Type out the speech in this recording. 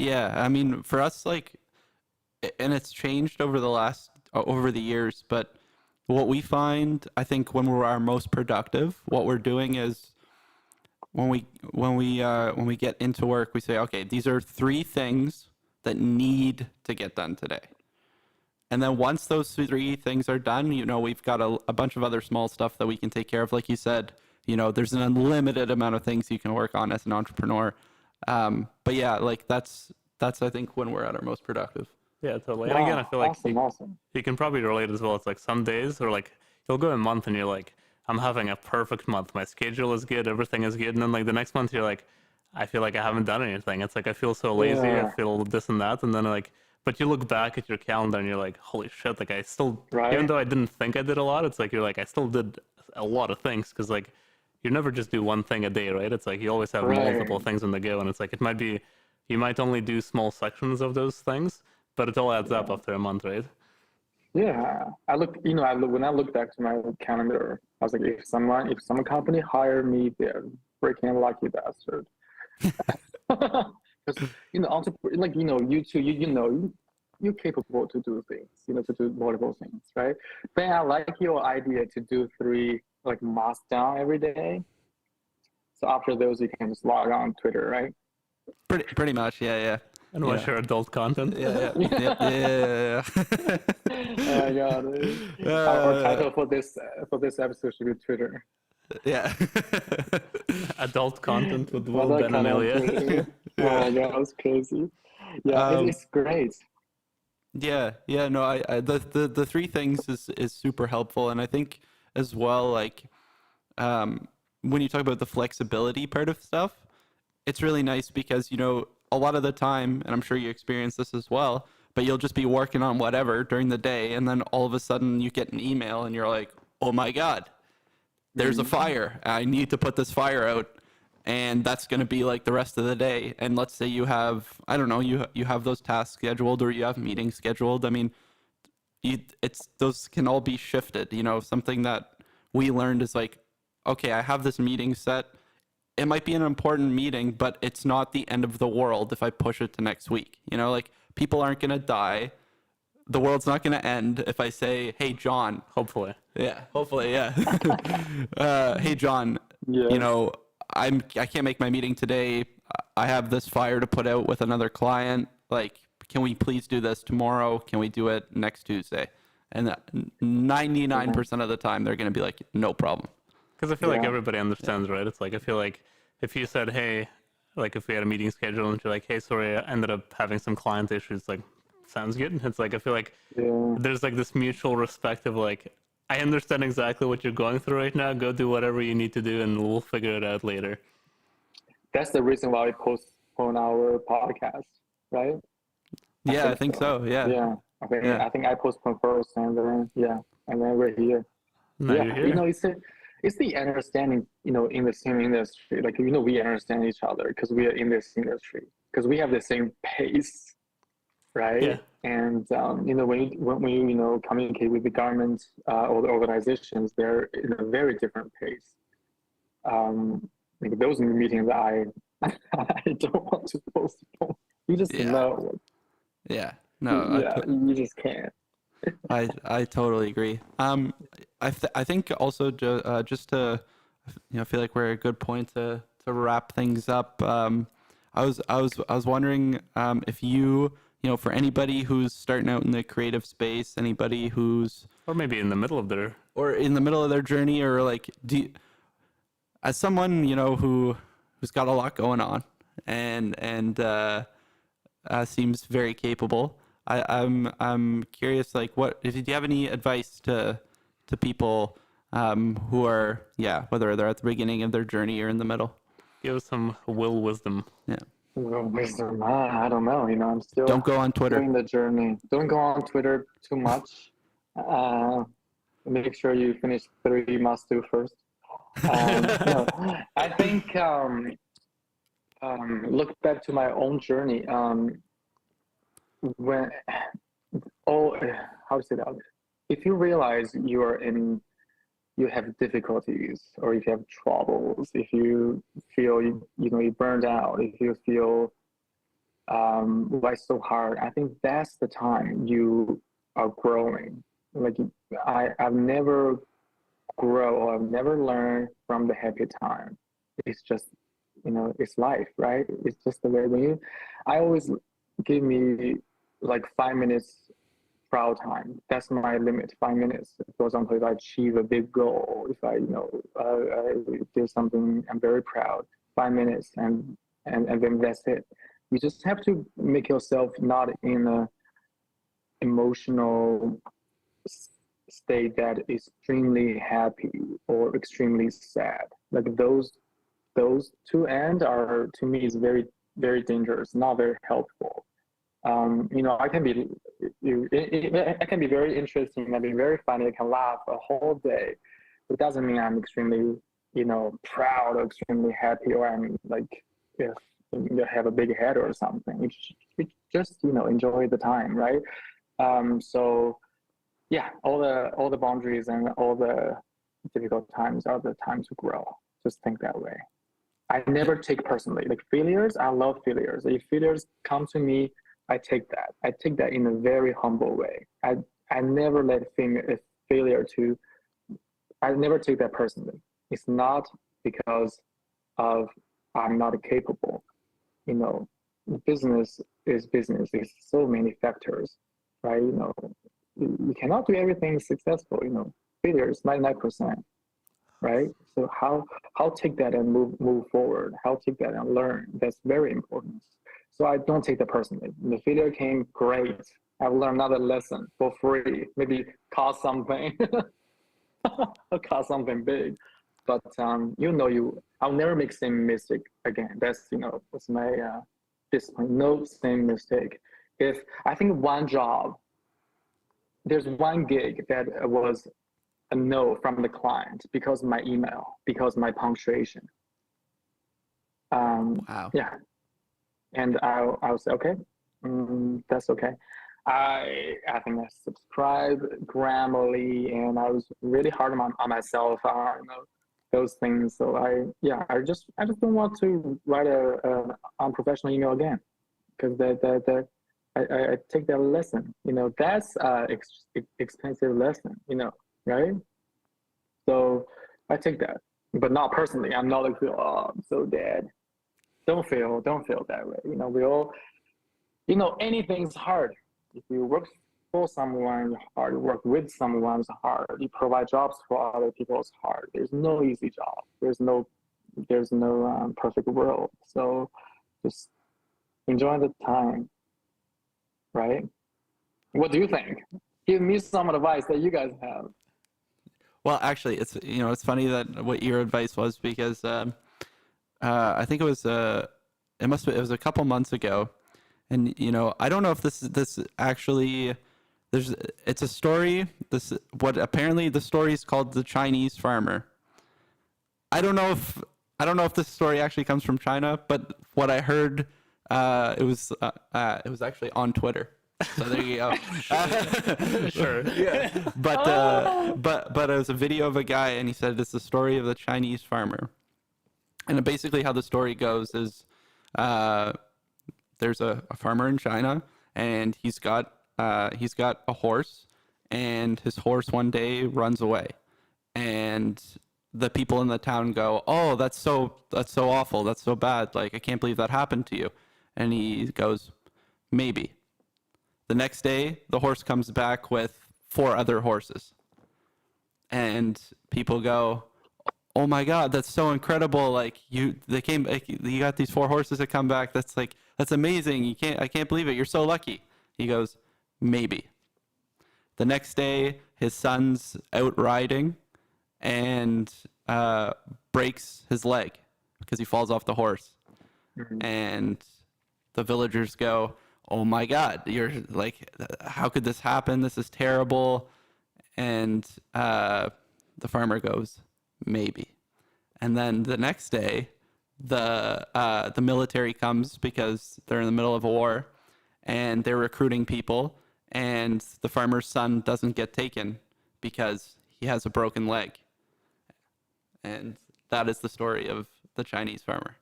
Yeah, I mean, for us, like, and it's changed over the years, but what we find, I think, when we're our most productive, what we're doing is when we get into work, we say, okay, these are three things that need to get done today. And then once those three things are done, we've got a bunch of other small stuff that we can take care of. Like you said, there's an unlimited amount of things you can work on as an entrepreneur. But yeah, like that's I think when we're at our most productive. Yeah, totally. And again, I Wow, feel like awesome, awesome. you can probably relate as well. It's like some days or like you'll go a month and you're like, I'm having a perfect month. My schedule is good, everything is good. And then like the next month you're like, I feel like I haven't done anything. It's like I feel so lazy, I Yeah, feel this and that. And then like but you look back at your calendar and you're like, holy shit, like I still even right. though I didn't think I did a lot, it's like you're like I still did a lot of things because like you never just do one thing a day, right? It's like you always have multiple Right. things on the go and it's like it might be you might only do small sections of those things, but it all adds up Yeah. after a month, right? Yeah. When I look back to my calendar, I was like, if some company hire me, they're freaking lucky bastard. Because like you too, you're capable to do things, to do multiple things, right? But I like your idea to do three like masks down every day. So after those, you can just log on Twitter, right? Pretty much, yeah, yeah, And watch yeah, your adult content. yeah, yeah, yep, yeah, Oh my God. yeah, Our title for this episode should be Twitter. yeah. Adult content with Well, Will, that Ben, and kind of Ilia. Twitter. Oh Yeah. my God, that's crazy. Yeah, Um, it's great. yeah, yeah, no, the three things is super helpful, and I think as well, like, um, when you talk about the flexibility part of stuff, it's really nice because a lot of the time, and I'm sure you experience this as well, but you'll just be working on whatever during the day, and then all of a sudden you get an email, and you're like, oh my god, there's a Mhm. fire. I need to put this fire out. And that's going to be like the rest of the day. And let's say you have, I don't know, you have those tasks scheduled or you have meetings scheduled. I mean, it's those can all be shifted. Something that we learned is like, okay, I have this meeting set. It might be an important meeting, but it's not the end of the world if I push it to next week. Like people aren't going to die. The world's not going to end if I say, "Hey, John." Hopefully. Yeah, hopefully, yeah. Hey, John. You Yes. know, I can't make my meeting today. I have this fire to put out with another client. Like, can we please do this tomorrow? Can we do it next Tuesday? And Mhm. 99% of the time, they're going to be like, no problem. Because I feel like Yeah. everybody Yeah. understands, right? It's like, I feel like if you said, hey, like if we had a meeting scheduled and you're like, hey, sorry, I ended up having some client issues, like, sounds good. It's like, I feel like Yeah. there's like this mutual respect of like, I understand exactly what you're going through right now. Go do whatever you need to do and we'll figure it out later. That's the reason why we postpone our podcast, right? I Yeah, I think think so. so. Yeah. Yeah. I think Yeah. I think I postponed first, and then yeah, and then we're here. Now Yeah, you're here. it's the understanding, in the same industry. Like we understand each other because we are in this industry because we have the same pace, right? Yeah. And when you communicate with the government or the organizations, they're in a very different pace. Like those meetings that I I don't want to postpone. You just Yeah. know, Yeah. No, yeah, you just can't. I totally agree. I think also just to feel like we're at a good point to wrap things up. I was wondering if for anybody who's starting out in the creative space, anybody who's Or maybe in the middle of their, or in the middle of their journey, or like as someone who's got a lot going on and seems very capable. I'm curious, like, what if do you have any advice to people who are, yeah, whether they're at the beginning of their journey or in the middle? give us some will wisdom. Yeah, Well, wisdom, I don't know. I'm don't still go on still Twitter. in the journey. Don't go on Twitter too much. Uh, Make sure you finish three must do first. No, I think look back to my own journey. When oh, how to say that? If you realize you have difficulties, or if you have troubles, if you feel you burned out, if you feel why so hard. I think that's the time you are growing. Like I've never grow or I've never learned from the happy time. It's just, it's life, right? It's just the way I always give me like 5 minutes trial time. That's my limit, 5 minutes. For example, if I achieve a big goal, if I do something I'm very proud, 5 minutes and then that's it. You just have to make yourself not in a emotional state that is extremely happy or extremely sad. Like those two ends are, to me, is very, very dangerous, not very helpful. I can be I can be very interesting, I can be very funny, I can laugh a whole day. It doesn't mean I'm extremely, proud or extremely happy, or I'm like, if you have a big head or something. It's just, enjoy the time, right? So yeah, all the boundaries and all the difficult times are the time to grow. Just think that way. I never take personally. Like failures, I love failures. If failures come to me, I take that. I take that in a very humble way. I never let failure to. I never take that personally. It's not because of I'm not capable. Business is business. There's so many factors, right? You cannot do everything successful. Failure is 99%, right? So how take that and move forward? How take that and learn? That's very important. So I don't take that personally. The failure came, great. I've learned another lesson for free. Maybe cost something, cost something big. But I'll never make same mistake again. That's my discipline. No same mistake. If I think one job, there's one gig that was a no from the client because of my email, because of my punctuation. Wow. Yeah, and I'll say okay, that's okay. I think I subscribed Grammarly, and I was really hard on myself. Those things. So I just don't want to write a unprofessional email again, because I take that lesson. That's expensive lesson. Right? So I take that, but not personally. I'm not like, oh, I'm so dead. Don't feel that way. We all, anything's hard. If you work for someone, it's hard. You work with someone, it's hard. You provide jobs for other people, it's hard. There's no easy job. There's no perfect world. So just enjoy the time, right? What do you think? Give me some advice that you guys have. Well, actually, it's funny that what your advice was, because I think it was it was a couple months ago, and I don't know if this actually it's a story. Apparently the story is called The Chinese Farmer. I don't know if this story actually comes from China, but what I heard, it was actually on Twitter. So there you go. Sure. Yeah. But it was a video of a guy, and he said it's the story of the Chinese farmer. And basically how the story goes is, there's a farmer in China, and he's got a horse, and his horse one day runs away, and the people in the town go, "Oh, that's so awful. That's so bad. Like, I can't believe that happened to you." And he goes, "Maybe." The next day, the horse comes back with 4 other horses. And people go, "Oh my God, that's so incredible. Like you got these 4 horses that come back. That's amazing. I can't believe it. You're so lucky." He goes, "Maybe." The next day, his son's out riding and breaks his leg because he falls off the horse. Mm-hmm. And the villagers go, "Oh my God, you're like, how could this happen? This is terrible." And the farmer goes, "Maybe." And then the next day, the military comes because they're in the middle of a war, and they're recruiting people. And the farmer's son doesn't get taken because he has a broken leg. And that is the story of the Chinese farmer.